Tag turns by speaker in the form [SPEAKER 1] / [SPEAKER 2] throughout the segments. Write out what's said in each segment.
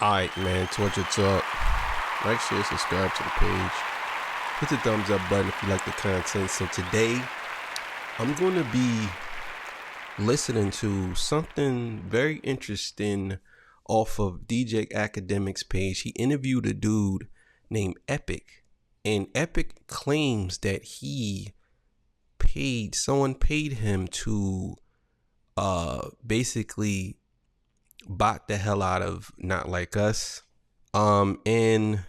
[SPEAKER 1] Alright, man, Torture Talk. Like, share, subscribe to the page. Hit the thumbs up button if you like the content. So today, I'm going to be listening to something very interesting off of DJ Academic's page. He interviewed a dude named Epic. And Epic claims that someone paid him to basically bot the hell out of Not Like Us. And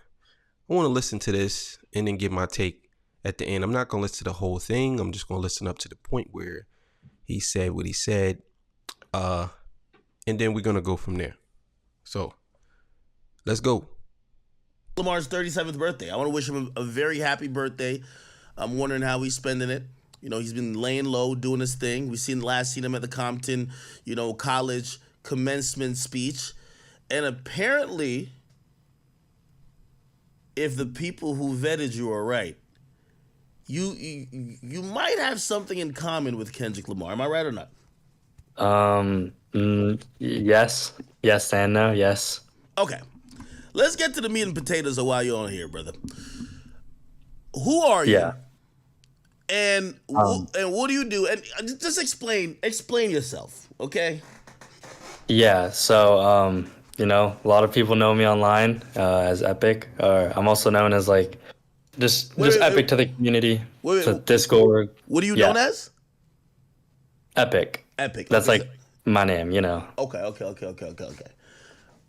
[SPEAKER 1] I want to listen to this and then give my take at the end. I'm not going to listen to the whole thing. I'm just going to listen up to the point where he said what he said. And then we're going to go from there. So let's go.
[SPEAKER 2] Lamar's 37th birthday. I want to wish him a very happy birthday. I'm wondering how he's spending it. You know, he's been laying low, doing his thing. We seen him at the Compton, college commencement speech. And apparently, if the people who vetted you are right, you might have something in common with Kendrick Lamar. Am I right or not?
[SPEAKER 3] Yes and no, yes.
[SPEAKER 2] Okay. Let's get to the meat and potatoes of why you're on here, brother. Who are you?
[SPEAKER 3] Yeah.
[SPEAKER 2] And what do you do? And just explain yourself, okay?
[SPEAKER 3] Yeah, so a lot of people know me online as Epic. I'm also known as just Epic to the community. To Discord.
[SPEAKER 2] What are you known as?
[SPEAKER 3] Epic.
[SPEAKER 2] Epic.
[SPEAKER 3] That's my name,
[SPEAKER 2] Okay.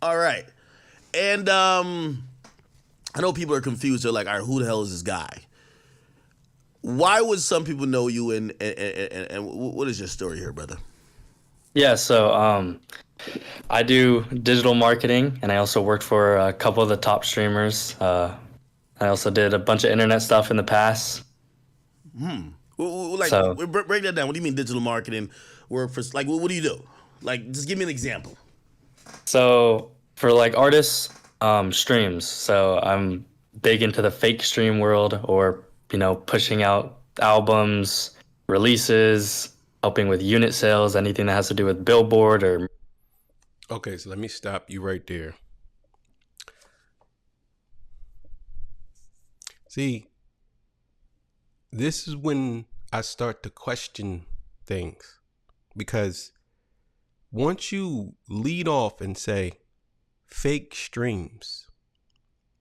[SPEAKER 2] All right. And I know people are confused. They're like, all right, who the hell is this guy? Why would some people know you, and what is your story here, brother?
[SPEAKER 3] Yeah, so I do digital marketing, and I also worked for a couple of the top streamers. I also did a bunch of internet stuff in the past.
[SPEAKER 2] Break that down. What do you mean digital marketing? Work for what do you do? Just give me an example.
[SPEAKER 3] So for artists, streams. So I'm big into the fake stream world, or pushing out albums, releases, helping with unit sales, anything that has to do with Billboard or.
[SPEAKER 1] Okay, so let me stop you right there. See, this is when I start to question things, because once you lead off and say fake streams,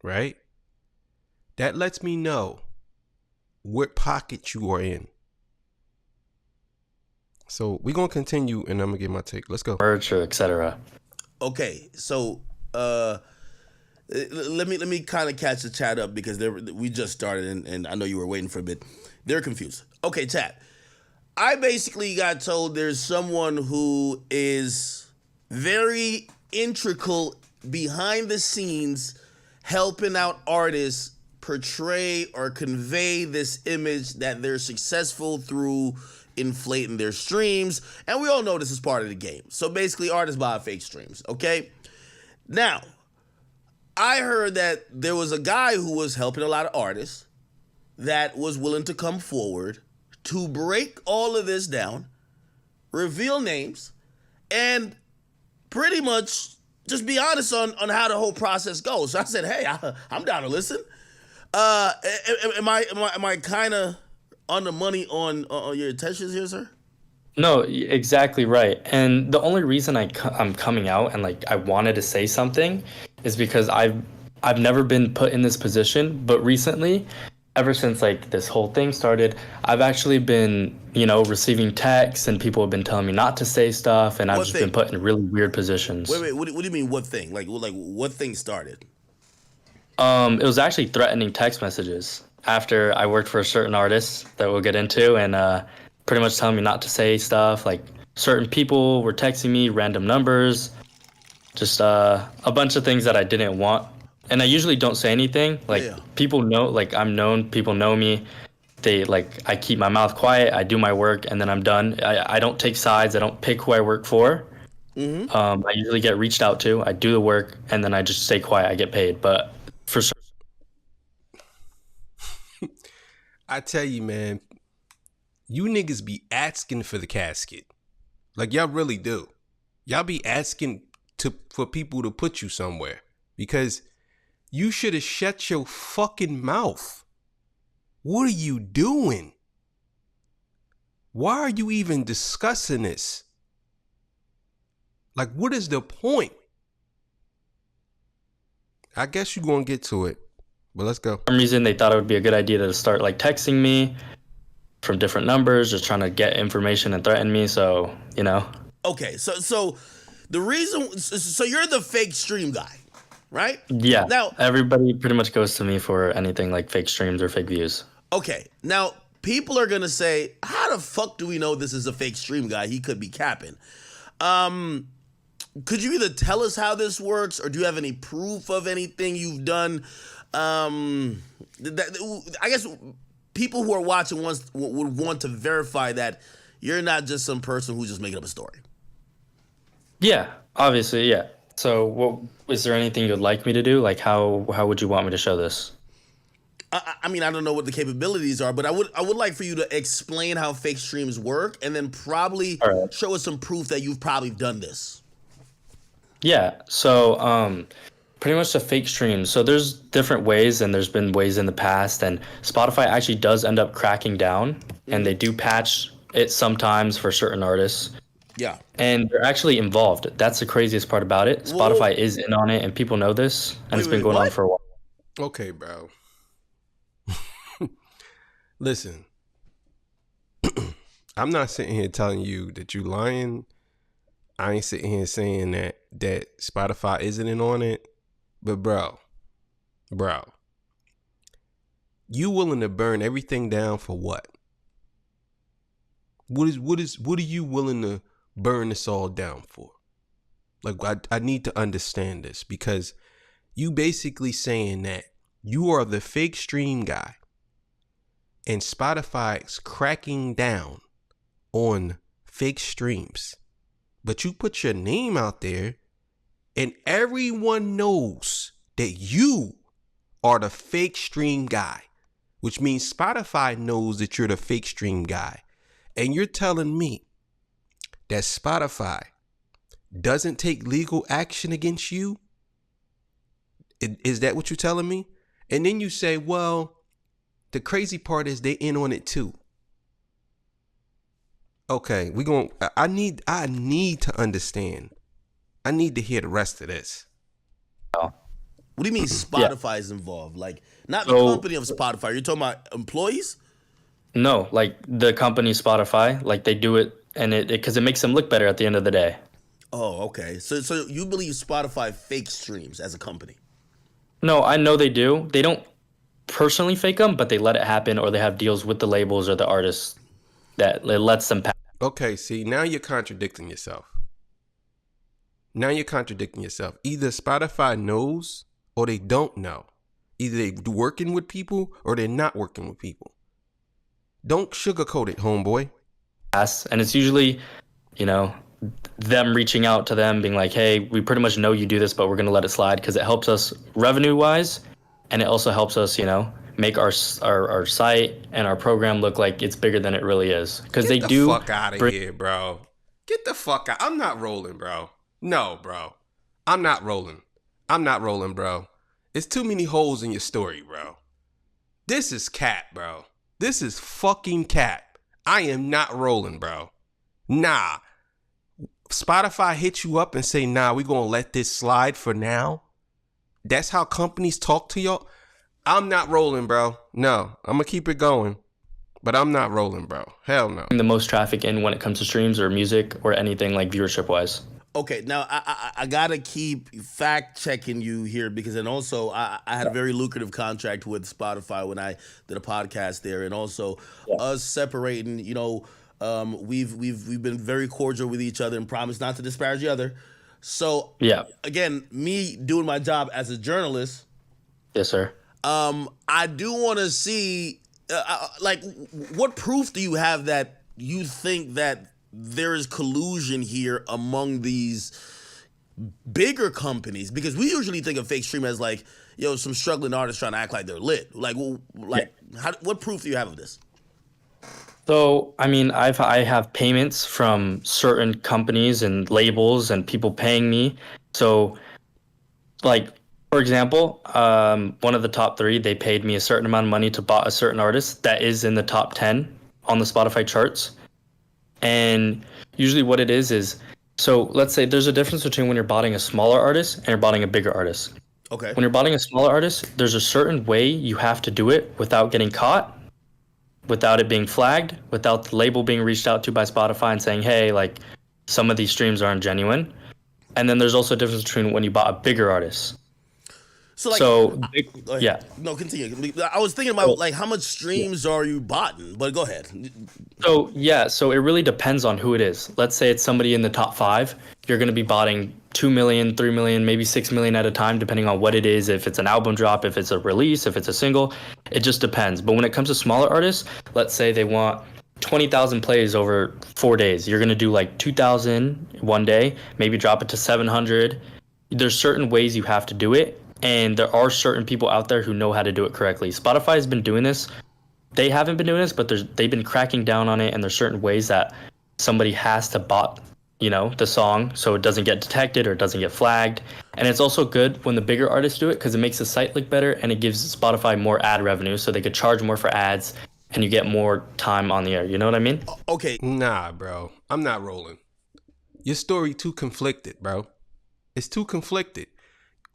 [SPEAKER 1] right? That lets me know what pocket you are in. So we're going to continue, and I'm going to get my take. Let's go.
[SPEAKER 3] Merch or etc.
[SPEAKER 2] Okay, so let me kind of catch the chat up, because we just started, and I know you were waiting for a bit. They're confused. Okay, chat. I basically got told there's someone who is very integral behind the scenes helping out artists portray or convey this image that they're successful through inflating their streams. And we all know this is part of the game. So basically, artists buy fake streams, okay? Now, I heard that there was a guy who was helping a lot of artists that was willing to come forward to break all of this down, reveal names, and pretty much just be honest on how the whole process goes. So I said, hey, I'm down to listen. Am I kind of on the money on your intentions here, sir?
[SPEAKER 3] No, exactly right. And the only reason I'm coming out and I wanted to say something is because I've never been put in this position, but recently, ever since this whole thing started, I've actually been, receiving texts, and people have been telling me not to say stuff, and I've just been put in really weird positions.
[SPEAKER 2] Wait, what do you mean what thing? Like what thing started?
[SPEAKER 3] It was actually threatening text messages after I worked for a certain artist that we'll get into, and pretty much telling me not to say stuff. Certain people were texting me random numbers, just a bunch of things that I didn't want. And I usually don't say anything. People know, I'm known, people know me. They, I keep my mouth quiet, I do my work, and then I'm done. I don't take sides, I don't pick who I work for. Mm-hmm. I usually get reached out to, I do the work, and then I just stay quiet, I get paid. But for sure.
[SPEAKER 1] I tell you, man, you niggas be asking for the casket. Y'all really do. Y'all be asking for people to put you somewhere. because you should have shut your fucking mouth. What are you doing? Why are you even discussing this? Like, what is the point? I guess you're going to get to it, but let's go.
[SPEAKER 3] For some reason, they thought it would be a good idea to start like texting me from different numbers, just trying to get information and threaten me. So, you know.
[SPEAKER 2] Okay, so the reason, so you're the fake stream guy, right?
[SPEAKER 3] Yeah.
[SPEAKER 2] Now,
[SPEAKER 3] everybody pretty much goes to me for anything like fake streams or fake views.
[SPEAKER 2] okay, now people are gonna say, how the fuck do we know this is a fake stream guy? He could be capping. Could you either tell us how this works, or do you have any proof of anything you've done? I guess people who are watching would want to verify that you're not just some person who's just making up a story.
[SPEAKER 3] Yeah, obviously, yeah. So, what is there anything you'd like me to do? Like, how would you want me to show this?
[SPEAKER 2] I mean, I don't know what the capabilities are, but I would like for you to explain how fake streams work, and then probably show us some proof that you've probably done this.
[SPEAKER 3] Yeah. So, pretty much the fake streams. So there's different ways, and there's been ways in the past, and Spotify actually does end up cracking down, and they do patch it sometimes for certain artists.
[SPEAKER 2] Yeah.
[SPEAKER 3] And they're actually involved. That's the craziest part about it. Spotify is in on it, and people know this, and it's been going on for a while.
[SPEAKER 1] Okay, bro. Listen, I'm not sitting here telling you that you lying. I ain't sitting here saying that Spotify isn't in on it. But bro, you willing to burn everything down for what? What are you willing to burn this all down for? Like, I need to understand this, because you basically saying that you are the fake stream guy and Spotify's cracking down on fake streams. But you put your name out there and everyone knows that you are the fake stream guy, which means Spotify knows that you're the fake stream guy. And you're telling me that Spotify doesn't take legal action against you? Is that what you're telling me? And then you say, well, the crazy part is they in on it too. Okay, I need to understand. I need to hear the rest of this.
[SPEAKER 2] What do you mean Spotify is involved? Like, not the company of Spotify. You're talking about employees?
[SPEAKER 3] No, like the company Spotify, like they do it, and because it makes them look better at the end of the day.
[SPEAKER 2] Oh, okay. So you believe Spotify fake streams as a company?
[SPEAKER 3] No, I know they do. They don't personally fake them, but they let it happen, or they have deals with the labels or the artists that it lets them pass.
[SPEAKER 1] Okay, see, now you're contradicting yourself. Either Spotify knows or they don't know. Either they're working with people or they're not working with people. Don't sugarcoat it, homeboy.
[SPEAKER 3] And it's usually, them reaching out to them being like, hey, we pretty much know you do this, but we're going to let it slide because it helps us revenue-wise, and it also helps us, make our site and our program look like it's bigger than it really is. Because they do.
[SPEAKER 1] Get the fuck out of here, bro. Get the fuck out. I'm not rolling, bro. No, bro. I'm not rolling, bro. It's too many holes in your story, bro. This is cap, bro. This is fucking cap. I am not rolling, bro. Nah. Spotify hit you up and say, nah, we're going to let this slide for now. That's how companies talk to y'all. I'm not rolling, bro. No, I'm going to keep it going. But I'm not rolling, bro. Hell no.
[SPEAKER 3] The most traffic in when it comes to streams or music or anything like viewership-wise.
[SPEAKER 2] Okay, now I got to keep fact-checking you here because then also I had a very lucrative contract with Spotify when I did a podcast there. And also us separating, we've been very cordial with each other and promised not to disparage the other. So, again, me doing my job as a journalist.
[SPEAKER 3] Yes, sir.
[SPEAKER 2] I do want to see, what proof do you have that you think that there is collusion here among these bigger companies? Because we usually think of fake stream as like, some struggling artists trying to act like they're lit. What proof do you have of this?
[SPEAKER 3] So, I mean, I have payments from certain companies and labels and people paying me. So, For example, one of the top three, they paid me a certain amount of money to buy a certain artist that is in the top 10 on the Spotify charts. And usually what it is, so let's say there's a difference between when you're buying a smaller artist and you're buying a bigger artist.
[SPEAKER 2] Okay.
[SPEAKER 3] When you're buying a smaller artist, there's a certain way you have to do it without getting caught, without it being flagged, without the label being reached out to by Spotify and saying, hey, like some of these streams aren't genuine. And then there's also a difference between when you buy a bigger artist.
[SPEAKER 2] So, like,
[SPEAKER 3] So,
[SPEAKER 2] yeah. No, continue. I was thinking about like how much streams are you botting, but go ahead.
[SPEAKER 3] So it really depends on who it is. Let's say it's somebody in the top 5. You're going to be botting 2 million, 3 million, maybe 6 million at a time, depending on what it is. If it's an album drop, if it's a release, if it's a single, it just depends. But when it comes to smaller artists, let's say they want 20,000 plays over 4 days. You're going to do like 2,000 one day, maybe drop it to 700. There's certain ways you have to do it. And there are certain people out there who know how to do it correctly. Spotify has been doing this. They haven't been doing this, but they've been cracking down on it. And there's certain ways that somebody has to bot, the song so it doesn't get detected or it doesn't get flagged. And it's also good when the bigger artists do it because it makes the site look better and it gives Spotify more ad revenue so they could charge more for ads and you get more time on the air. You know what I mean?
[SPEAKER 2] Okay.
[SPEAKER 1] Nah, bro. I'm not rolling. Your story too conflicted, bro. It's too conflicted.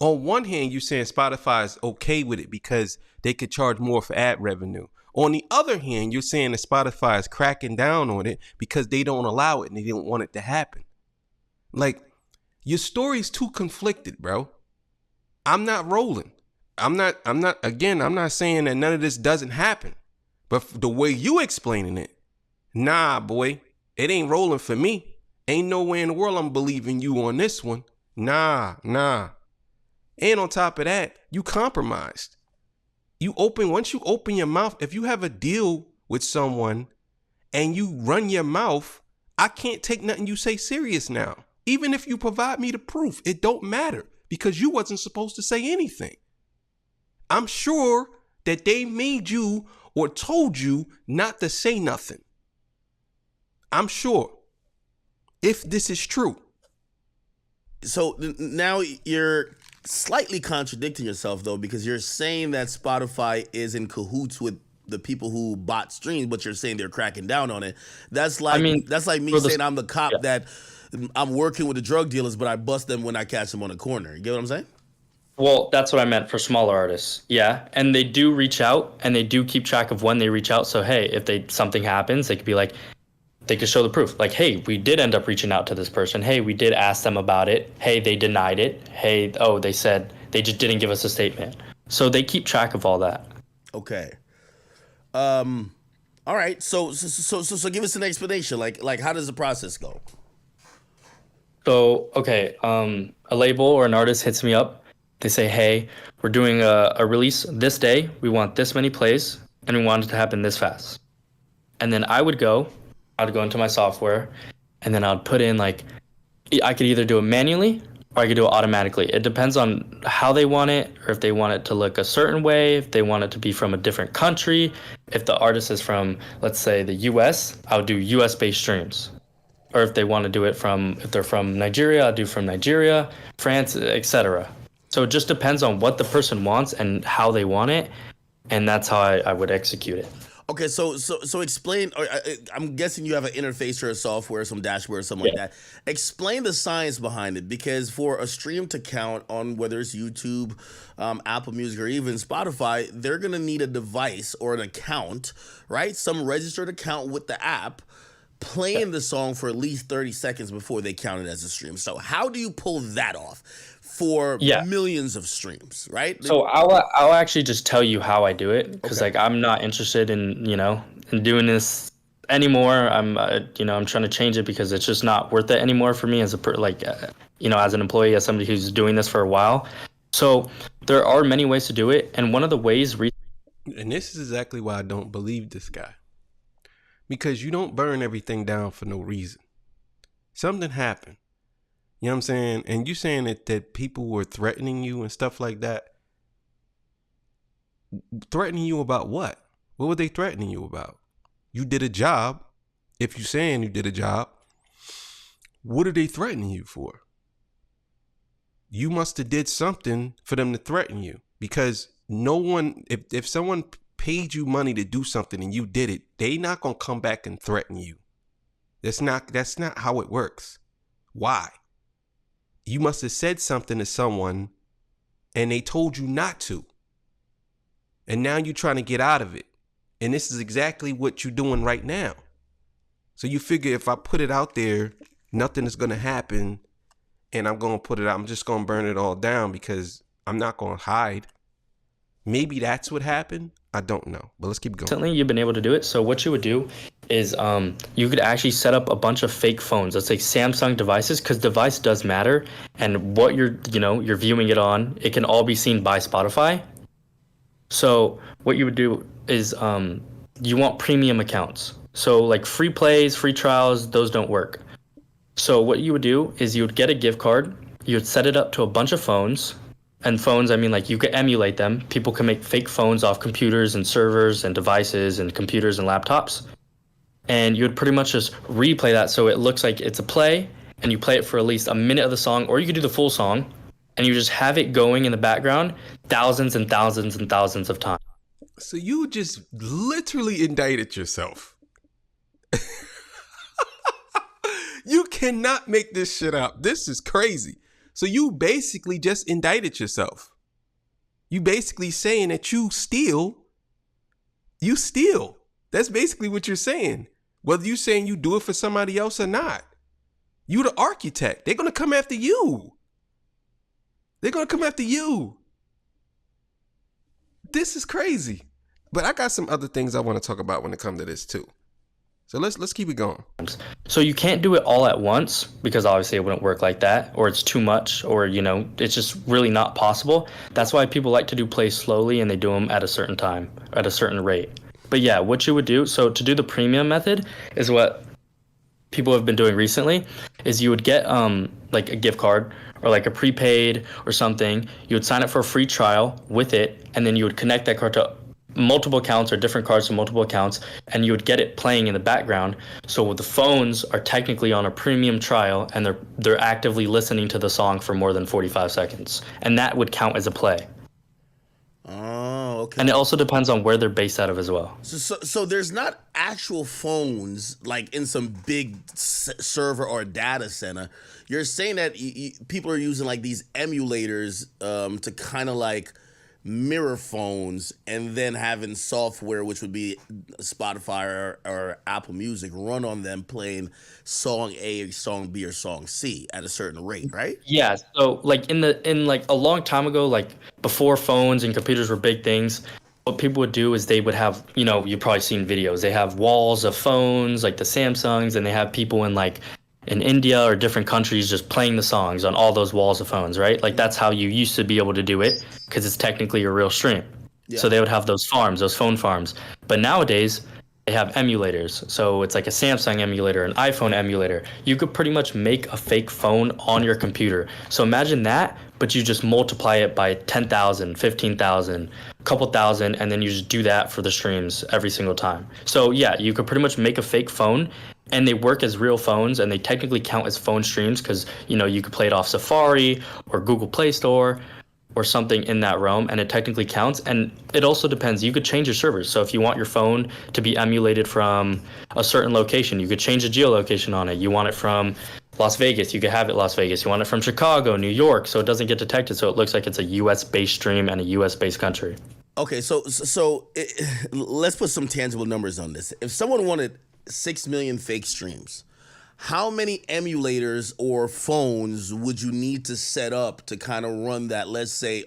[SPEAKER 1] On one hand, you're saying Spotify is okay with it because they could charge more for ad revenue. On the other hand, you're saying that Spotify is cracking down on it because they don't allow it and they don't want it to happen. Like, your story's too conflicted, bro. I'm not rolling. I'm not saying that none of this doesn't happen. But the way you explaining it, nah, boy, it ain't rolling for me. Ain't no way in the world I'm believing you on this one. Nah. And on top of that, you compromised. Once you open your mouth, if you have a deal with someone and you run your mouth, I can't take nothing you say serious now. Even if you provide me the proof, it don't matter because you wasn't supposed to say anything. I'm sure that they made you or told you not to say nothing. I'm sure. If this is true.
[SPEAKER 2] So now you're slightly contradicting yourself though, because you're saying that Spotify is in cahoots with the people who bought streams, but you're saying they're cracking down on it. That's like me saying I'm the cop that I'm working with the drug dealers, but I bust them when I catch them on the corner. You get what I'm saying?
[SPEAKER 3] Well, that's what I meant for smaller artists. Yeah. And they do reach out and they do keep track of when they reach out. So, hey, if something happens, they could be like, they could show the proof. Like, hey, we did end up reaching out to this person. Hey, we did ask them about it. Hey, they denied it. Hey, they said they just didn't give us a statement. So they keep track of all that.
[SPEAKER 2] Okay. All right. So give us an explanation. Like how does the process go?
[SPEAKER 3] So, okay, a label or an artist hits me up. They say, hey, we're doing a release this day. We want this many plays, and we want it to happen this fast. And then I'd go into my software, and then I'd put in, like, I could either do it manually or I could do it automatically. It depends on how they want it, or if they want it to look a certain way, if they want it to be from a different country. If the artist is from, let's say, the US, I would do US-based streams. Or if they want to do it if they're from Nigeria, I'll do from Nigeria, France, etc. So it just depends on what the person wants and how they want it, and that's how I would execute it.
[SPEAKER 2] Okay, so explain. I'm guessing you have an interface or a software, some dashboard or something like that. Explain the science behind it, because for a stream to count on whether it's YouTube, Apple Music, or even Spotify, they're gonna need a device or an account, right? Some registered account with the app, playing the song for at least 30 seconds before they count it as a stream. So how do you pull that off for millions of streams, right?
[SPEAKER 3] So I'll actually just tell you how I do it, because like I'm not interested in in doing this anymore. I'm I'm trying to change it because it's just not worth it anymore for me as as an employee, as somebody who's doing this for a while. So there are many ways to do it, and one of the ways.
[SPEAKER 1] And this is exactly why I don't believe this guy. Because you don't burn everything down for no reason. Something happened. You know what I'm saying? And you saying that people were threatening you and stuff like that. Threatening you about what? What were they threatening you about? You did a job. If you're saying you did a job, what are they threatening you for? you must have did something for them to threaten you, because no one, if someone paid you money to do something and you did it, they not gonna come back and threaten you. That's not how it works. Why? You must have said something to someone and they told you not to. And now you're trying to get out of it. And this is exactly what you're doing right now. So you figure if I put it out there, nothing is going to happen, and I'm going to put it out. I'm just going to burn it all down because I'm not going to hide. Maybe that's what happened. I don't know. But let's keep going.
[SPEAKER 3] Recently, you've been able to do it. So what you would do is you could actually set up a bunch of fake phones. Let's say Samsung devices, because device does matter. And what you're viewing it on, it can all be seen by Spotify. So what you would do is you want premium accounts. So like free plays, free trials, those don't work. So what you would do is you would get a gift card. You would set it up to a bunch of phones. And phones, I mean, like you could emulate them. People can make fake phones off computers and servers and devices and computers and laptops. And you would pretty much just replay that so it looks like it's a play, and you play it for at least a minute of the song, or you could do the full song, and you just have it going in the background thousands and thousands and thousands of times.
[SPEAKER 1] So you just literally indicted yourself. You cannot make this shit up. This is crazy. So you basically just indicted yourself. You basically saying that you steal. That's basically what you're saying. Whether you're saying you do it for somebody else or not. You the architect. They're going to come after you. This is crazy. But I got some other things I want to talk about when it comes to this too. So let's keep it going.
[SPEAKER 3] So you can't do it all at once, because obviously it wouldn't work like that, or it's too much, or it's just really not possible. That's why people like to do plays slowly, and they do them at a certain time, at a certain rate. But yeah, what you would do, so to do the premium method is what people have been doing recently, is you would get like a gift card or like a prepaid or something. You would sign up for a free trial with it, and then you would connect that card to multiple accounts or different cards to multiple accounts, and you would get it playing in the background. So the phones are technically on a premium trial, and they're actively listening to the song for more than 45 seconds, and that would count as a play.
[SPEAKER 2] Oh, okay.
[SPEAKER 3] And it also depends on where they're based out of as well.
[SPEAKER 2] So there's not actual phones like in some big server or data center. You're saying that people are using like these emulators to kind of like mirror phones, and then having software, which would be Spotify or Apple Music, run on them playing song A, song B, or song C at a certain rate, right?
[SPEAKER 3] Yeah. So like in like a long time ago, like before phones and computers were big things, what people would do is they would have, you've probably seen videos. They have walls of phones, like the Samsungs, and they have people in India or different countries just playing the songs on all those walls of phones, right? Like that's how you used to be able to do it, because it's technically a real stream. Yeah. So they would have those phone farms. But nowadays they have emulators. So it's like a Samsung emulator, an iPhone emulator. You could pretty much make a fake phone on your computer. So imagine that, but you just multiply it by 10,000, 15,000, a couple thousand, and then you just do that for the streams every single time. So yeah, you could pretty much make a fake phone, and they work as real phones, and they technically count as phone streams, because you could play it off Safari or Google Play Store or something in that realm, and it technically counts. And it also depends. You could change your servers. So if you want your phone to be emulated from a certain location, you could change the geolocation on it. You want it from Las Vegas, you could have it Las Vegas. You want it from Chicago, New York, so it doesn't get detected, so it looks like it's a US-based stream and a US-based country.
[SPEAKER 2] Okay, so let's put some tangible numbers on this. If someone wanted 6 million fake streams, how many emulators or phones would you need to set up to kind of run that? Let's say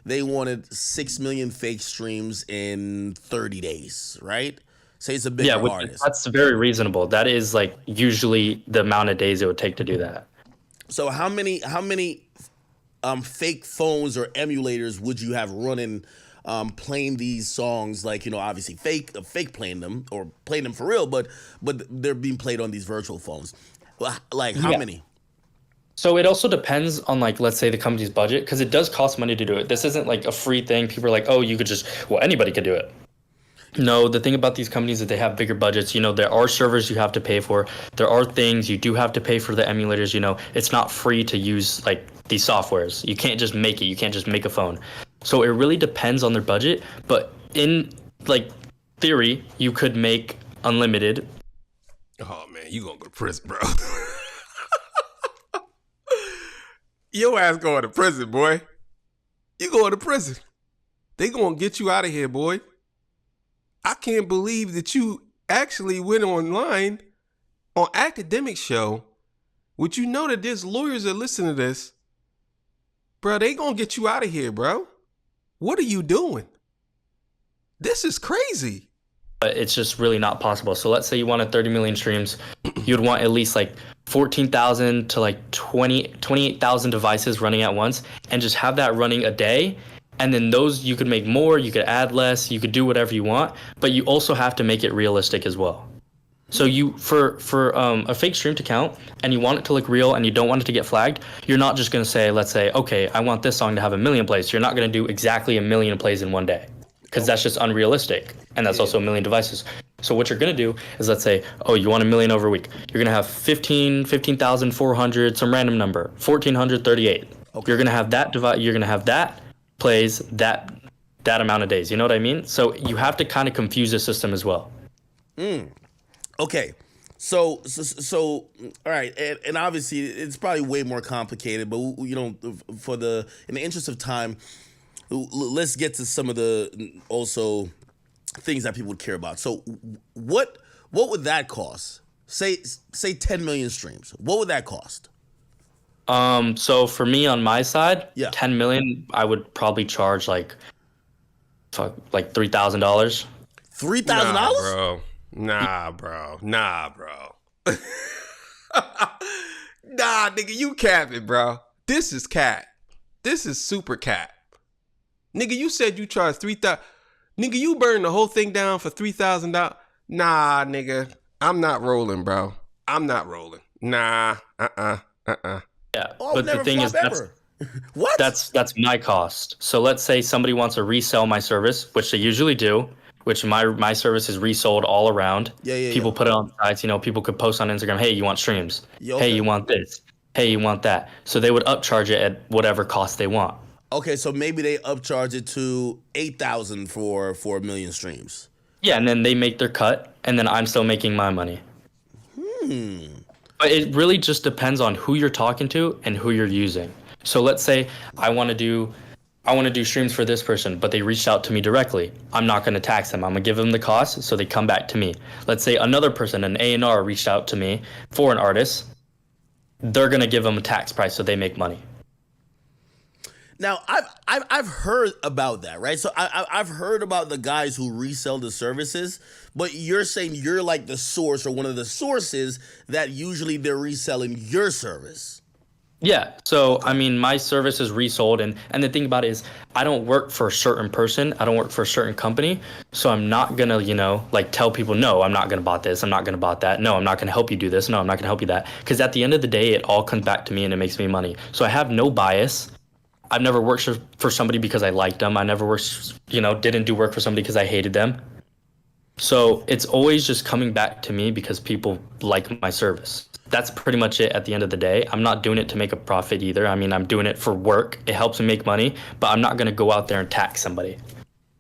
[SPEAKER 2] they wanted 6 million fake streams in 30 days, right? Say it's a bigger artist.
[SPEAKER 3] That's very reasonable. That is like usually the amount of days it would take to do that. So
[SPEAKER 2] how many fake phones or emulators would you have running playing these songs? Like, obviously fake playing them, or playing them for real, but they're being played on these virtual phones. Like how many?
[SPEAKER 3] So it also depends on, like, let's say the company's budget, because it does cost money to do it. This isn't like a free thing. People are like, oh, you could anybody could do it. No, the thing about these companies is they have bigger budgets. There are servers you have to pay for. There are things you do have to pay for the emulators. It's not free to use like these softwares. You can't just make it. You can't just make a phone. So it really depends on their budget. But in like theory, you could make unlimited.
[SPEAKER 1] Oh man, you gonna go to prison, bro. Your ass going to prison, boy. You going to prison. They gonna get you out of here, boy. I can't believe that you actually went online on Academic Show. Would you know that there's lawyers that listen to this? Bro, they gonna get you out of here, bro. What are you doing? This is crazy.
[SPEAKER 3] But it's just really not possible. So let's say you wanted 30 million streams. You'd want at least like 14,000 to like 28,000 devices running at once, and just have that running a day. And then those, you could make more, you could add less, you could do whatever you want, but you also have to make it realistic as well. So you, for a fake stream to count, and you want it to look real and you don't want it to get flagged, you're not just gonna say, let's say, okay, I want this song to have 1 million plays. You're not gonna do exactly 1 million plays in one day, because that's just unrealistic. And that's also 1 million devices. So what you're gonna do is, let's say, oh, you want 1 million over a week. You're gonna have 15,400, some random number, 1,438. Okay. You're gonna have that you're gonna have that plays that amount of days. You know what I mean? So you have to kind of confuse the system as well.
[SPEAKER 2] Okay. So all right, and obviously it's probably way more complicated, but you know, in the interest of time, let's get to some of the also things that people would care about. So what would that cost? Say 10 million streams. What would that cost?
[SPEAKER 3] So for me on my side,
[SPEAKER 2] yeah.
[SPEAKER 3] 10 million, I would probably charge like $3,000.
[SPEAKER 2] $3,000?
[SPEAKER 1] Nah, bro. Nah, nigga, you capping, bro. This is cat. This is super cat. Nigga, you said you charged 3,000. Nigga, you burned the whole thing down for $3,000. Nah, nigga. I'm not rolling, bro. I'm not rolling. Nah.
[SPEAKER 3] Yeah, but the thing is,
[SPEAKER 2] what?
[SPEAKER 3] That's my cost. So let's say somebody wants to resell my service, which they usually do, which my service is resold all around.
[SPEAKER 2] Yeah.
[SPEAKER 3] People put it on sites, you know, people could post on Instagram, hey, you want streams? Okay. Hey, you want this? Hey, you want that? So they would upcharge it at whatever cost they want.
[SPEAKER 2] Okay, so maybe they upcharge it to 8,000 for 1 million streams.
[SPEAKER 3] Yeah, and then they make their cut, and then I'm still making my money. But it really just depends on who you're talking to and who you're using. So let's say I want to do streams for this person, but they reached out to me directly. I'm not going to tax them. I'm going to give them the cost so they come back to me. Let's say another person, an A&R, reached out to me for an artist. They're going to give them a tax price so they make money.
[SPEAKER 2] Now, I've heard about that, right? So I've heard about the guys who resell the services, but you're saying you're like the source or one of the sources that usually they're reselling your service.
[SPEAKER 3] Yeah. So, I mean, my service is resold. And the thing about it is I don't work for a certain person. I don't work for a certain company. So I'm not going to, you know, like tell people, no, I'm not going to buy this. I'm not going to buy that. No, I'm not going to help you do this. No, I'm not going to help you that. Because at the end of the day, it all comes back to me and it makes me money. So I have no bias. I've never worked for somebody because I liked them. I never worked, you know, didn't do work for somebody because I hated them. So it's always just coming back to me because people like my service. That's pretty much it at the end of the day. I'm not doing it to make a profit either. I mean, I'm doing it for work. It helps me make money, but I'm not going to go out there and tax somebody.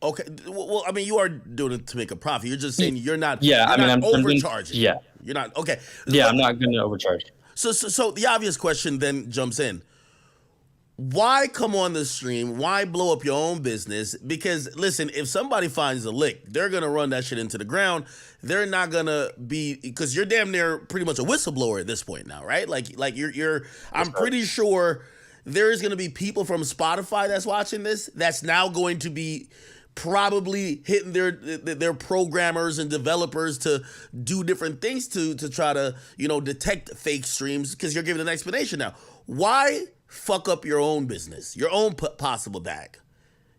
[SPEAKER 2] Okay. Well, I mean, you are doing it to make a profit. You're just saying you're not.
[SPEAKER 3] Yeah,
[SPEAKER 2] you're
[SPEAKER 3] I'm
[SPEAKER 2] overcharging.
[SPEAKER 3] Yeah.
[SPEAKER 2] You're not. Okay.
[SPEAKER 3] Yeah, I'm not going to overcharge.
[SPEAKER 2] So the obvious question then jumps in. Why come on the stream? Why blow up your own business? Because listen, if somebody finds a lick, they're gonna run that shit into the ground. They're not gonna be, because you're damn near pretty much a whistleblower at this point now, right? Like you're. I'm pretty sure there is gonna be people from Spotify that's watching this that's now going to be probably hitting their programmers and developers to do different things to try to, you know, detect fake streams, because you're giving an explanation now. Why fuck up your own business, your own possible bag?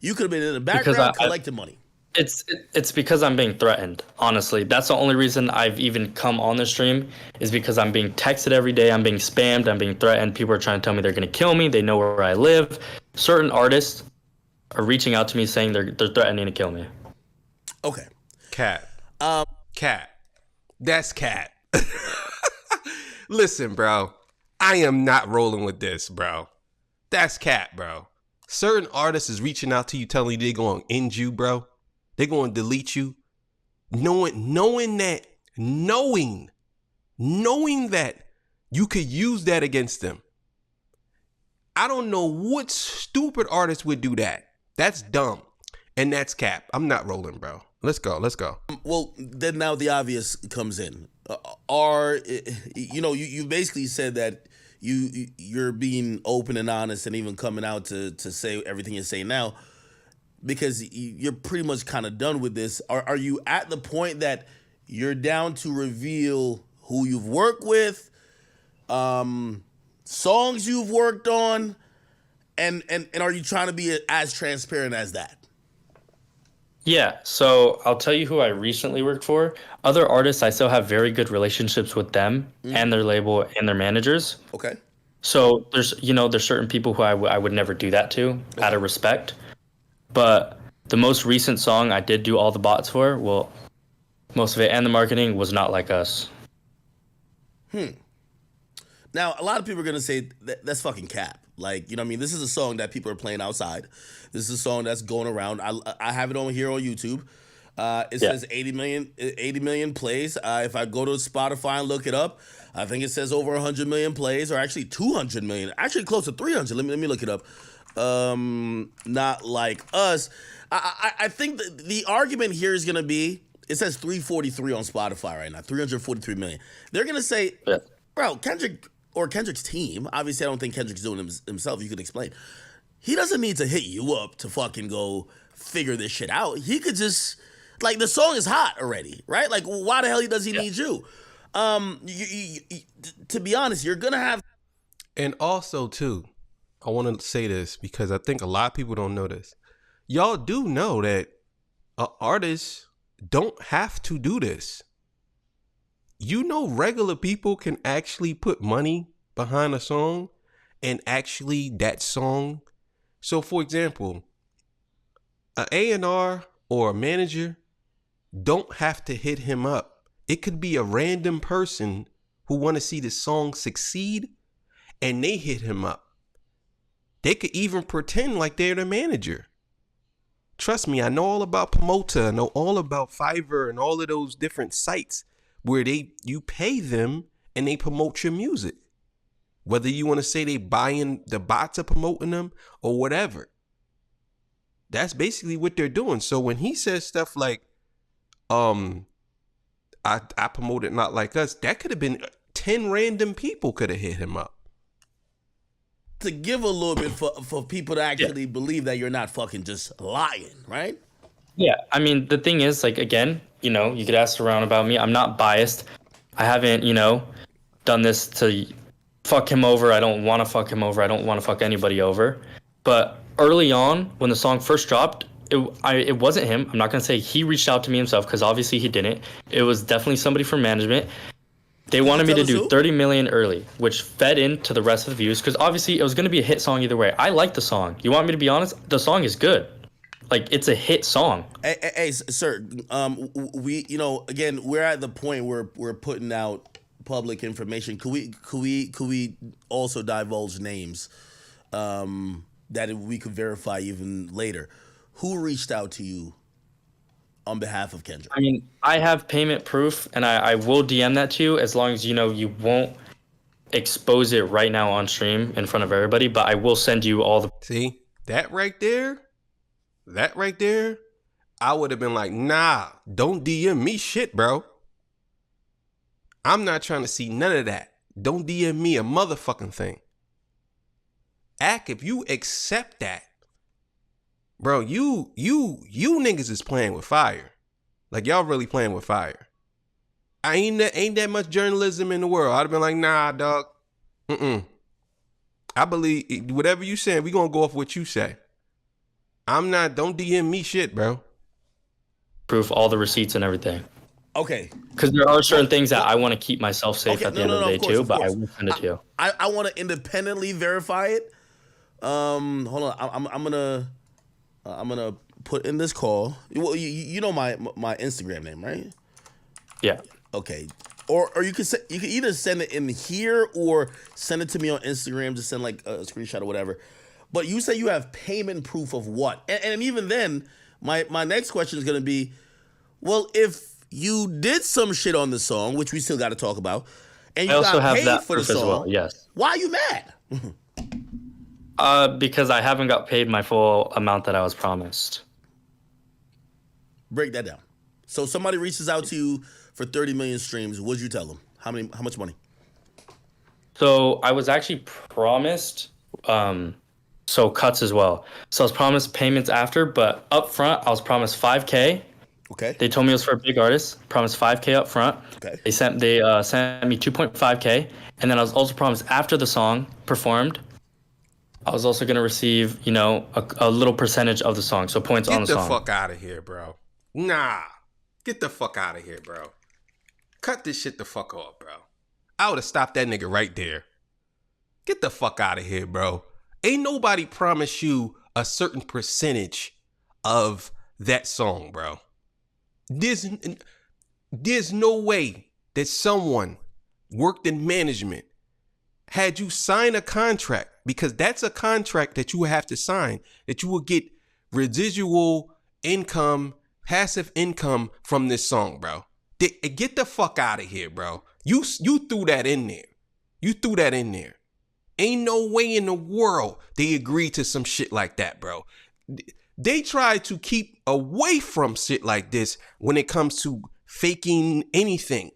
[SPEAKER 2] You could have been in the background collecting money.
[SPEAKER 3] It's because I'm being threatened, honestly. That's the only reason I've even come on the stream, is because I'm being texted every day. I'm being spammed. I'm being threatened. People are trying to tell me they're going to kill me. They know where I live. Certain artists are reaching out to me saying they're threatening to kill me.
[SPEAKER 2] Okay.
[SPEAKER 1] Cat. Cat. That's cat. Listen, bro. I am not rolling with this, bro. That's cap, bro. Certain artists is reaching out to you, telling you they're going to end you, bro. They're going to delete you. Knowing that you could use that against them. I don't know what stupid artist would do that. That's dumb. And that's cap. I'm not rolling, bro. Let's go.
[SPEAKER 2] Well, then now the obvious comes in. You basically said that you're being open and honest and even coming out to say everything you say now because you're pretty much kind of done with this. Are you at the point that you're down to reveal who you've worked with, songs you've worked on, and are you trying to be as transparent as that?
[SPEAKER 3] Yeah, so I'll tell you who I recently worked for. Other artists, I still have very good relationships with them and their label and their managers.
[SPEAKER 2] Okay.
[SPEAKER 3] So there's certain people who I would never do that to out of respect. But the most recent song I did do all the bots for, well, most of it and the marketing was not like us.
[SPEAKER 2] Now, a lot of people are going to say that's fucking cap. Like, you know what I mean? This is a song that people are playing outside. This is a song that's going around. I have it on here on YouTube. It says 80 million plays. If I go to Spotify and look it up, I think it says over 100 million plays, or actually 200 million. Actually close to 300. Let me look it up. Not like us. I think the argument here is going to be, it says 343 on Spotify right now, 343 million. They're going to say, bro, Kendrick's team, obviously I don't think Kendrick's doing it himself, you could explain. He doesn't need to hit you up to fucking go figure this shit out. He could just, like, the song is hot already, right? Like, why the hell does he need you? To be honest, you're going to have...
[SPEAKER 1] And also, too, I want to say this because I think a lot of people don't know this. Y'all do know that artists don't have to do this. You know, regular people can actually put money behind a song and actually that song. So, for example, an A&R or a manager don't have to hit him up. It could be a random person who want to see the song succeed and they hit him up. They could even pretend like they're the manager. Trust me, I know all about Promoter. I know all about Fiverr and all of those different sites where you pay them and they promote your music. Whether you want to say they buying the bots are promoting them or whatever. That's basically what they're doing. So when he says stuff like, I promoted Not Like Us, that could have been 10 random people could have hit him up.
[SPEAKER 2] To give a little bit for people to actually believe that you're not fucking just lying, right?
[SPEAKER 3] Yeah, I mean, the thing is, like, again, you could ask around about me. I'm not biased. I haven't, done this to fuck him over. I don't want to fuck him over. I don't want to fuck anybody over. But early on, when the song first dropped, it wasn't him. I'm not going to say he reached out to me himself because obviously he didn't. It was definitely somebody from management. They wanted me to do 30 million early, which fed into the rest of the views because obviously it was going to be a hit song either way. I like the song. You want me to be honest? The song is good. Like, it's a hit song.
[SPEAKER 2] Hey, sir. We, again, we're at the point where we're putting out public information. Could we also divulge names that we could verify even later? Who reached out to you on behalf of Kendrick?
[SPEAKER 3] I mean, I have payment proof, and I will DM that to you as long as you won't expose it right now on stream in front of everybody. But I will send you all the.
[SPEAKER 1] See that right there. I would have been like, nah, don't DM me shit, bro. I'm not trying to see none of that. Don't DM me a motherfucking thing. Act if you accept that. Bro, you niggas is playing with fire. Like, y'all really playing with fire. Ain't that much journalism in the world. I'd have been like, nah, dog. I believe whatever you saying, we gonna go off what you say. Don't DM me shit, bro.
[SPEAKER 3] Proof, all the receipts and everything.
[SPEAKER 2] Okay.
[SPEAKER 3] Because there are certain things that I want to keep myself safe at the end of the day too, but I will send it to you.
[SPEAKER 2] I want to independently verify it. Hold on. I'm gonna put in this call. Well, you know my Instagram name, right?
[SPEAKER 3] Yeah.
[SPEAKER 2] Okay. Or you could either send it in here or send it to me on Instagram. Just send like a screenshot or whatever. But you say you have payment proof of what? And even then, my next question is going to be, well, if you did some shit on the song, which we still got to talk about, and you
[SPEAKER 3] also
[SPEAKER 2] got
[SPEAKER 3] have
[SPEAKER 2] paid
[SPEAKER 3] that
[SPEAKER 2] for the
[SPEAKER 3] proof as
[SPEAKER 2] song,
[SPEAKER 3] well, yes.
[SPEAKER 2] why are you mad?
[SPEAKER 3] Because I haven't got paid my full amount that I was promised.
[SPEAKER 2] Break that down. So somebody reaches out to you for 30 million streams. What'd you tell them? How much money?
[SPEAKER 3] So I was actually promised so cuts as well. So I was promised payments after, but up front I was promised 5K.
[SPEAKER 2] Okay.
[SPEAKER 3] They told me it was for a big artist. Promised 5K up front.
[SPEAKER 2] Okay.
[SPEAKER 3] They sent me 2.5K, and then I was also promised after the song performed, I was also gonna receive, a little percentage of the song, so points on the song.
[SPEAKER 1] Get the fuck out of here, bro. Nah, get the fuck out of here, bro. Cut this shit the fuck off, bro. I would have stopped that nigga right there. Get the fuck out of here, bro. Ain't nobody promised you a certain percentage of that song, bro. There's no way that someone worked in management had you sign a contract, because that's a contract that you have to sign, that you will get residual income, passive income from this song, bro. Get the fuck out of here, bro. You threw that in there. You threw that in there. Ain't no way in the world they agreed to some shit like that, bro. They try to keep away from shit like this when it comes to faking anything.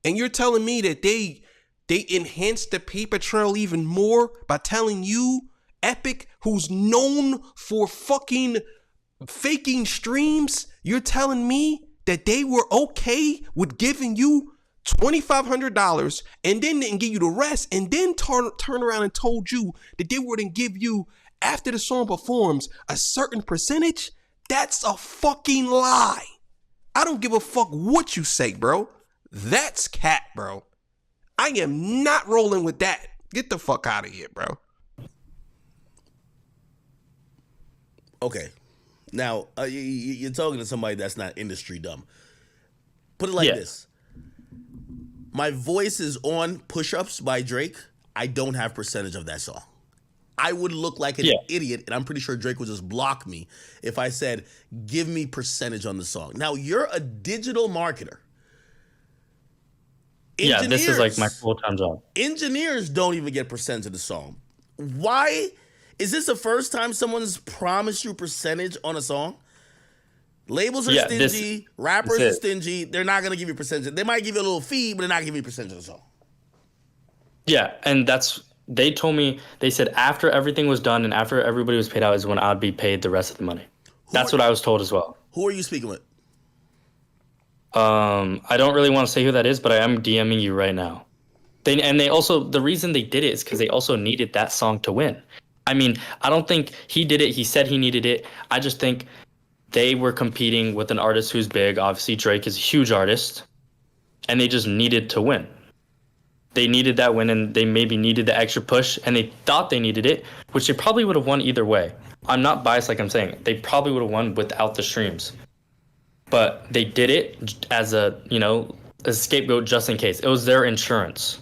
[SPEAKER 1] And you're telling me that they enhanced the paper trail even more by telling you, Epic, who's known for fucking faking streams, you're telling me that they were okay with giving you $2,500 and then didn't give you the rest, and then turn around and told you that they wouldn't give you, after the song performs, a certain percentage? That's a fucking lie. I don't give a fuck what you say, bro. That's cat, bro. I am not rolling with that. Get the fuck out of here, bro.
[SPEAKER 2] Okay. Now, you're talking to somebody that's not industry dumb. Put it like this. My voice is on Push-Ups by Drake. I don't have percentage of that song. I would look like an idiot, and I'm pretty sure Drake would just block me if I said, give me percentage on the song. Now, you're a digital marketer.
[SPEAKER 3] This is like my full-time job.
[SPEAKER 2] Engineers don't even get percentage of the song. Why? Is this the first time someone's promised you percentage on a song? Labels are stingy. Rappers are stingy. They're not going to give you percentage. They might give you a little fee, but they're not going to give you percentage of the song.
[SPEAKER 3] Yeah, and they told me, they said after everything was done and after everybody was paid out is when I'd be paid the rest of the money. That's what I was told as well.
[SPEAKER 2] Who are you speaking with?
[SPEAKER 3] I don't really want to say who that is, but I am DMing you right now. They also, the reason they did it is because they also needed that song to win. I mean, I don't think he did it. He said he needed it. I just think they were competing with an artist who's big. Obviously, Drake is a huge artist, and they just needed to win. They needed that win, and they maybe needed the extra push, and they thought they needed it, which they probably would have won either way. I'm not biased like I'm saying. They probably would have won without the streams. But they did it as a scapegoat just in case. It was their insurance.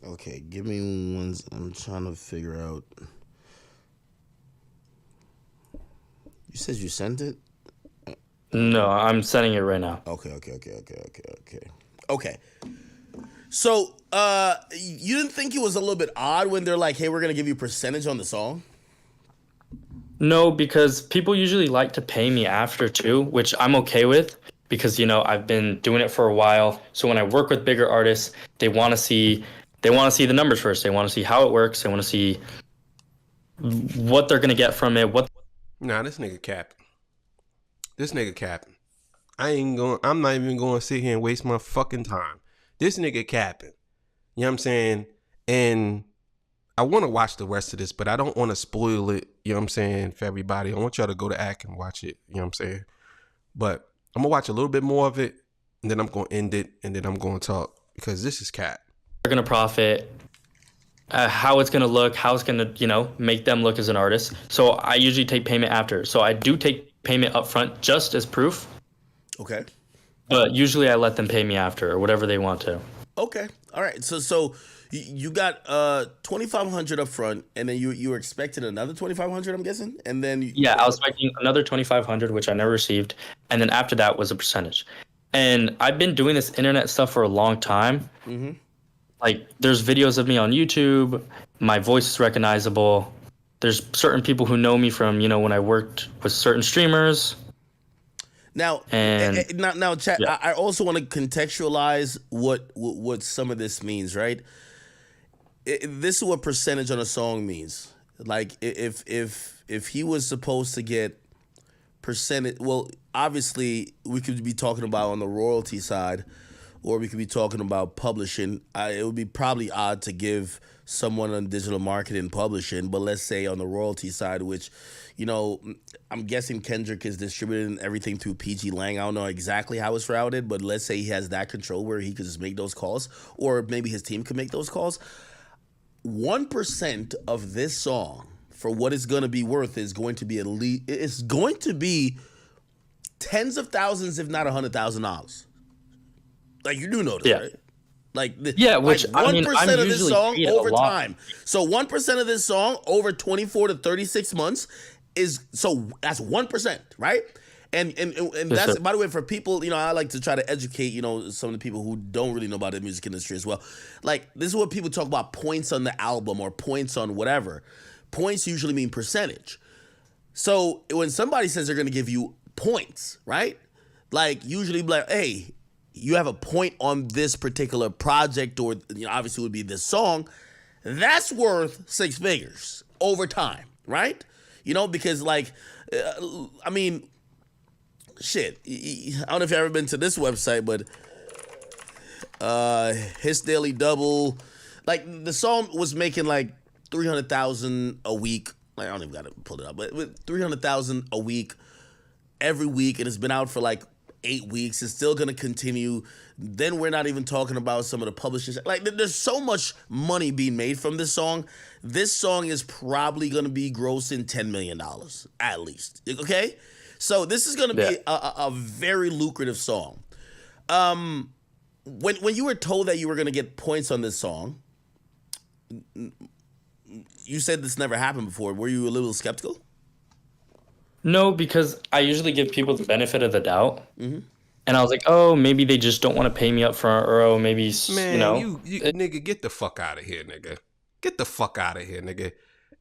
[SPEAKER 2] Okay, give me one. I'm trying to figure out. You said you sent it?
[SPEAKER 3] No, I'm sending it right now.
[SPEAKER 2] Okay. So, you didn't think it was a little bit odd when they're like, hey, we're going to give you percentage on the song?
[SPEAKER 3] No, because people usually like to pay me after too, which I'm okay with because, I've been doing it for a while. So when I work with bigger artists, they want to see the numbers first. They want to see how it works. They want to see what they're going to get from it.
[SPEAKER 1] Nah, this nigga capping. I'm not even going to sit here and waste my fucking time. This nigga capping. You know what I'm saying? And I want to watch the rest of this, but I don't want to spoil it, you know what I'm saying, for everybody. I want y'all to go to Act and watch it, you know what I'm saying? But I'm going to watch a little bit more of it, and then I'm going to end it, and then I'm going to talk, because this is cat.
[SPEAKER 3] They're going to profit, how it's going to look, how it's going to, make them look as an artist. So I usually take payment after. So I do take payment up front just as proof.
[SPEAKER 2] Okay.
[SPEAKER 3] But usually I let them pay me after or whatever they want to.
[SPEAKER 2] Okay. All right. So you got 2,500 up front, and then you were expecting another 2,500. I'm guessing, and then
[SPEAKER 3] Yeah, I was expecting another 2,500, which I never received, and then after that was a percentage. And I've been doing this internet stuff for a long time.
[SPEAKER 2] Mm-hmm.
[SPEAKER 3] Like, there's videos of me on YouTube. My voice is recognizable. There's certain people who know me from, when I worked with certain streamers.
[SPEAKER 2] Now,
[SPEAKER 3] And
[SPEAKER 2] now, chat.
[SPEAKER 3] yeah.
[SPEAKER 2] I also want to contextualize what some of this means, right? This is what percentage on a song means. Like, if he was supposed to get percentage, well, obviously we could be talking about on the royalty side, or we could be talking about publishing. It would be probably odd to give someone on digital marketing and publishing, but let's say on the royalty side, which, I'm guessing Kendrick is distributing everything through PG Lang. I don't know exactly how it's routed, but let's say he has that control where he could just make those calls, or maybe his team could make those calls. 1% of this song, for what it's going to be worth, is going to be it's going to be tens of thousands, if not $100,000. Like, you do know this, right? Like,
[SPEAKER 3] which,
[SPEAKER 2] like 1% of this song over
[SPEAKER 3] lot.
[SPEAKER 2] time. So 1% of this song over 24 to 36 months that's 1%, right? And that's,
[SPEAKER 3] sir.
[SPEAKER 2] by the way, for people, I like to try to educate, some of the people who don't really know about the music industry as well. Like, this is what people talk about, points on the album or points on whatever. Points usually mean percentage. So when somebody says they're going to give you points, right? Like, usually like, hey, you have a point on this particular project, or obviously it would be this song, that's worth six figures over time, right? Because like, I mean, shit, I don't know if you've ever been to this website, but His Daily Double, like, the song was making like 300,000 a week. Like, I don't even gotta pull it up, but with 300,000 a week every week, and it's been out for like 8 weeks. It's still gonna continue. Then we're not even talking about some of the publishers. Like, there's so much money being made from this song. This song is probably gonna be grossing $10 million at least. Okay, so this is gonna be a very lucrative song. When you were told that you were gonna get points on this song, you said this never happened before. Were you a little skeptical?
[SPEAKER 3] No, because I usually give people the benefit of the doubt. Mm-hmm. And I was like, oh, maybe they just don't want to pay me up front, or oh, maybe,
[SPEAKER 1] Man, you nigga, get the fuck out of here, nigga. Get the fuck out of here, nigga.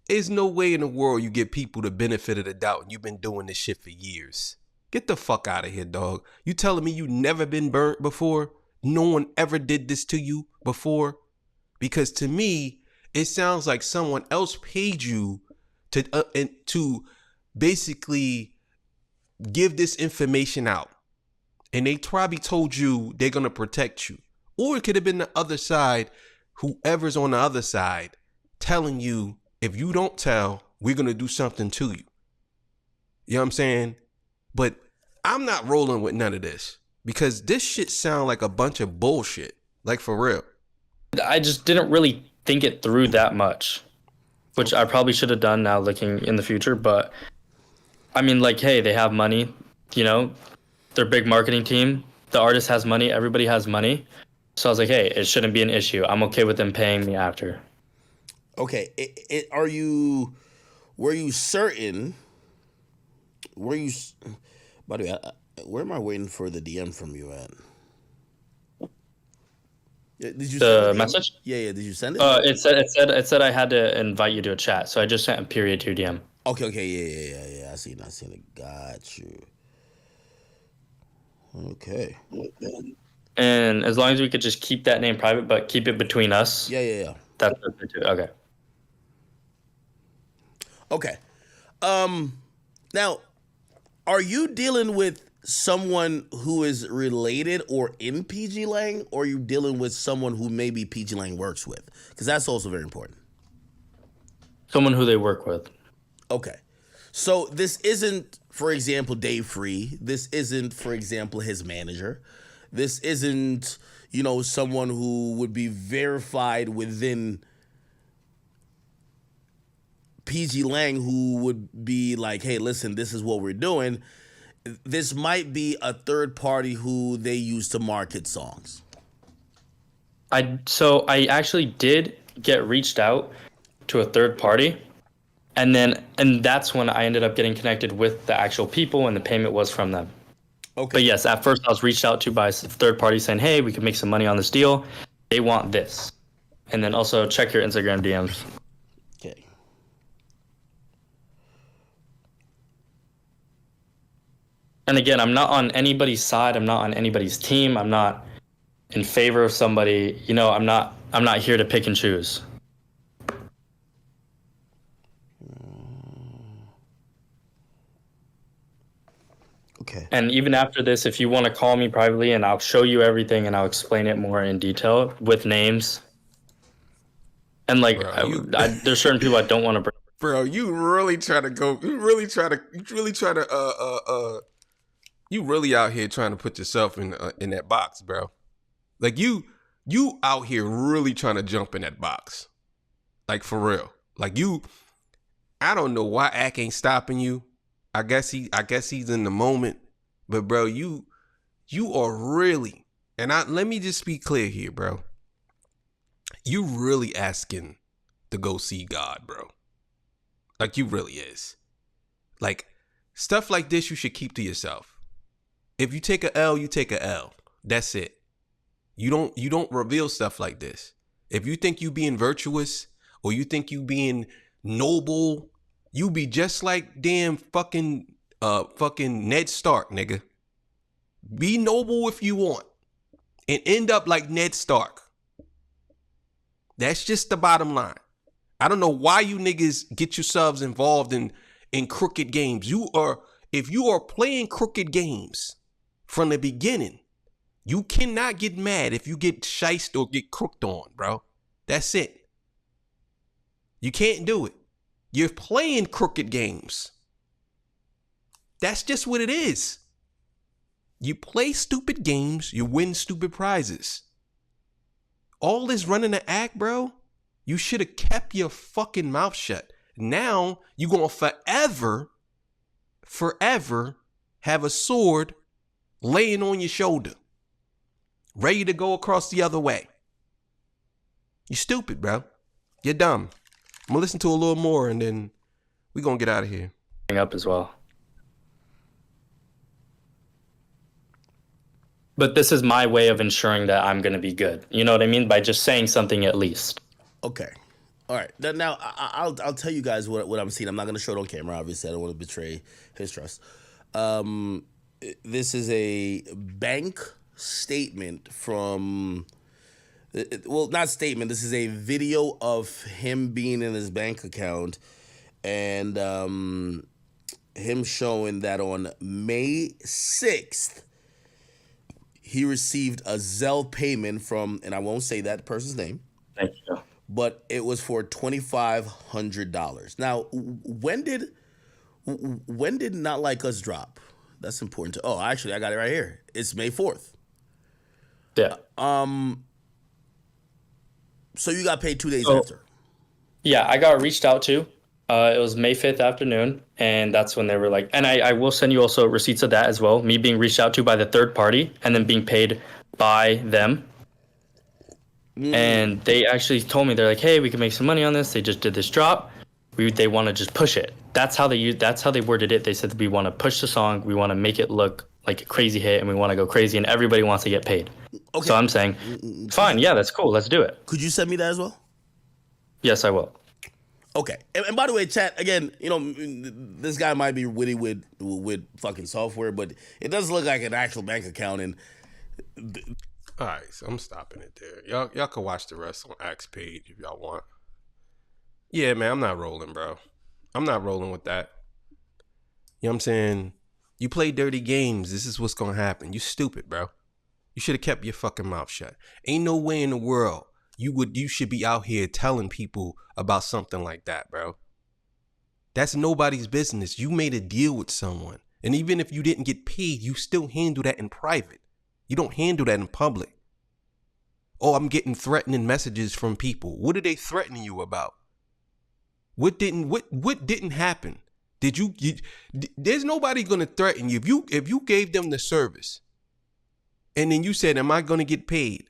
[SPEAKER 1] There's no way in the world you get people the benefit of the doubt, and you've been doing this shit for years. Get the fuck out of here, dog. You telling me you never been burnt before? No one ever did this to you before? Because to me, it sounds like someone else paid you to basically give this information out. And they probably told you they're going to protect you. Or it could have been the other side, whoever's on the other side, telling you, if you don't tell, we're going to do something to you. You know what I'm saying? But I'm not rolling with none of this, because this shit sound like a bunch of bullshit. Like, for real.
[SPEAKER 3] I just didn't really think it through that much, which I probably should have done now looking in the future. But I mean, like, hey, they have money, they're a big marketing team. The artist has money. Everybody has money. So I was like, hey, it shouldn't be an issue. I'm okay with them paying me after.
[SPEAKER 2] Okay. Were you certain? By the way, where am I waiting for the DM from you at? Did you
[SPEAKER 3] The
[SPEAKER 2] send
[SPEAKER 3] message?
[SPEAKER 2] Yeah. Did you send it?
[SPEAKER 3] It said I had to invite you to a chat. So I just sent a period to your DM.
[SPEAKER 2] Okay. Yeah. I seen it. Got you. Okay.
[SPEAKER 3] And as long as we could just keep that name private, but keep it between us.
[SPEAKER 2] Yeah.
[SPEAKER 3] That's good too. Okay.
[SPEAKER 2] Okay. Now, are you dealing with someone who is related or in PG Lang, or are you dealing with someone who maybe PG Lang works with? Because that's also very important.
[SPEAKER 3] Someone who they work with.
[SPEAKER 2] Okay. So this isn't, for example, Dave Free. This isn't, for example, his manager. This isn't, someone who would be verified within PG Lang, who would be like, hey, listen, this is what we're doing. this might be a third party who they use to market songs.
[SPEAKER 3] I actually did get reached out to a third party, and that's when I ended up getting connected with the actual people, and the payment was from them.
[SPEAKER 2] Okay.
[SPEAKER 3] But yes, at first I was reached out to by a third party saying, "Hey, we could make some money on this deal. They want this," and then also check your Instagram DMs.
[SPEAKER 2] Okay.
[SPEAKER 3] And again, I'm not on anybody's side. I'm not on anybody's team. I'm not in favor of somebody. You know, I'm not here to pick and choose.
[SPEAKER 2] Okay.
[SPEAKER 3] And even after this, if you want to call me privately and I'll show you everything and I'll explain it more in detail with names. And like,
[SPEAKER 1] Bro,
[SPEAKER 3] there's certain people I don't want to bring.
[SPEAKER 1] Bro, you really try to go. You really out here trying to put yourself in that box, bro. Like you out here really trying to jump in that box, like for real. Like I don't know why Ack ain't stopping you. I guess he's in the moment, but bro, you are really, and let me just be clear here, bro. You really asking to go see God, bro. Like you really is. Like stuff like this you should keep to yourself. If you take a L, you take a L. That's it. You don't reveal stuff like this. If you think you being virtuous or you think you being noble, you be just like damn fucking Ned Stark, nigga. Be noble if you want and end up like Ned Stark. That's just the bottom line. I don't know why you niggas get yourselves involved in crooked games. If you are playing crooked games from the beginning, you cannot get mad if you get shiced or get crooked on, bro. That's it. You can't do it. You're playing crooked games. That's just what it is. You play stupid games, you win stupid prizes. All this running the act, bro, you should have kept your fucking mouth shut. Now you're going to forever have a sword laying on your shoulder, ready to go across the other way. You're stupid, bro. You're dumb. I'm going to listen to a little more and then we're going to get out of here.
[SPEAKER 3] Up as well. But this is my way of ensuring that I'm going to be good. You know what I mean? By just saying something at least.
[SPEAKER 2] Okay. All right. Now I'll tell you guys what I'm seeing. I'm not going to show it on camera. Obviously, I don't want to betray his trust. This is a bank statement from... Well, not statement. This is a video of him being in his bank account and him showing that on May 6th, he received a Zelle payment from, and I won't say that person's name.
[SPEAKER 3] Thank you.
[SPEAKER 2] But it was for $2,500. Now, when did Not Like Us drop? That's important to. Oh, actually, I got it right here. It's May 4th.
[SPEAKER 3] Yeah.
[SPEAKER 2] So you got paid 2 days after.
[SPEAKER 3] Yeah, I got reached out to. It was May 5th afternoon, and that's when they were like, and I will send you also receipts of that as well, me being reached out to by the third party and then being paid by them. And they actually told me, they're like, hey, we can make some money on this. They just did this drop. They want to just push it. That's how they worded it. They said we want to push the song. We want to make it look like a crazy hit, and we want to go crazy, and everybody wants to get paid. Okay. So I'm saying, fine, yeah, that's cool. Let's do it.
[SPEAKER 2] Could you send me that as well?
[SPEAKER 3] Yes, I will.
[SPEAKER 2] Okay. And by the way, chat, again, you know, this guy might be witty with fucking software, but it does look like an actual bank account. And
[SPEAKER 1] all right, so I'm stopping it there. Y'all can watch the rest on Axe page if y'all want. Yeah, man, I'm not rolling, bro. I'm not rolling with that. You know what I'm saying? You play dirty games. This is what's going to happen. You stupid, bro. You should have kept your fucking mouth shut. Ain't no way in the world you should be out here telling people about something like that, bro. That's nobody's business. You made a deal with someone. And even if you didn't get paid, you still handle that in private. You don't handle that in public. Oh, I'm getting threatening messages from people. What are they threatening you about? What didn't happen? There's nobody gonna threaten you. If you gave them the service and then you said, am I gonna get paid?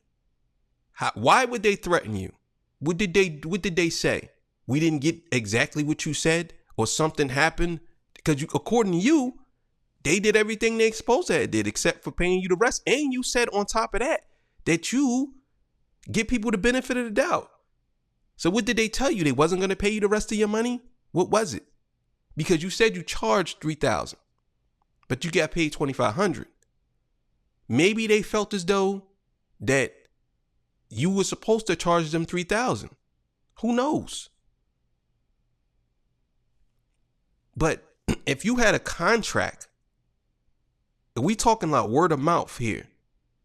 [SPEAKER 1] Why would they threaten you? What did they say? We didn't get exactly what you said, or something happened? Because according to you, they did everything they supposed to have did except for paying you the rest. And you said on top of that you give people the benefit of the doubt. So what did they tell you? They wasn't going to pay you the rest of your money? What was it? Because you said you charged $3,000, but you got paid $2,500. Maybe they felt as though that you were supposed to charge them $3,000. Who knows? But if you had a contract, we talking like word of mouth here,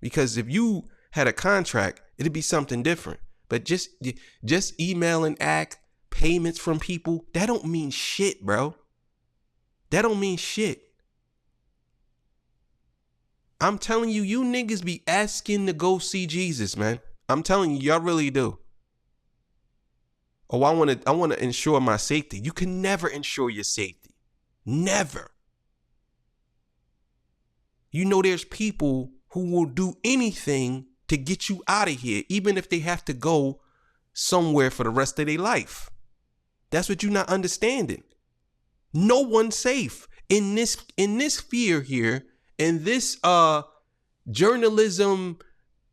[SPEAKER 1] because if you had a contract, it'd be something different. But just email and act payments from people, that don't mean shit, bro. That don't mean shit. I'm telling you, you niggas be asking to go see Jesus, man. I'm telling you, y'all really do. Oh, I want to ensure my safety. You can never ensure your safety. Never. You know, there's people who will do anything to get you out of here, even if they have to go somewhere for the rest of their life. That's what you're not understanding. No one's safe in this sphere here, in this journalism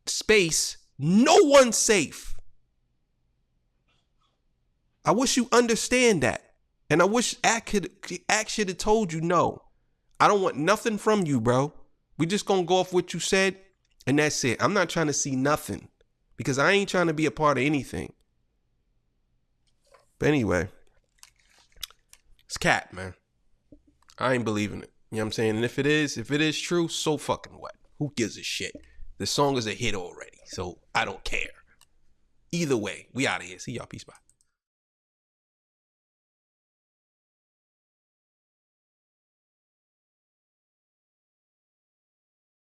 [SPEAKER 1] space. No one's safe. I wish you understand that. And I wish Act should have told you, no, I don't want nothing from you, bro. We just gonna go off what you said, and that's it. I'm not trying to see nothing, because I ain't trying to be a part of anything. But anyway, it's cat, man. I ain't believing it. You know what I'm saying? And if it is true, so fucking what? Who gives a shit? The song is a hit already, so I don't care. Either way, we out of here. See y'all. Peace, bye.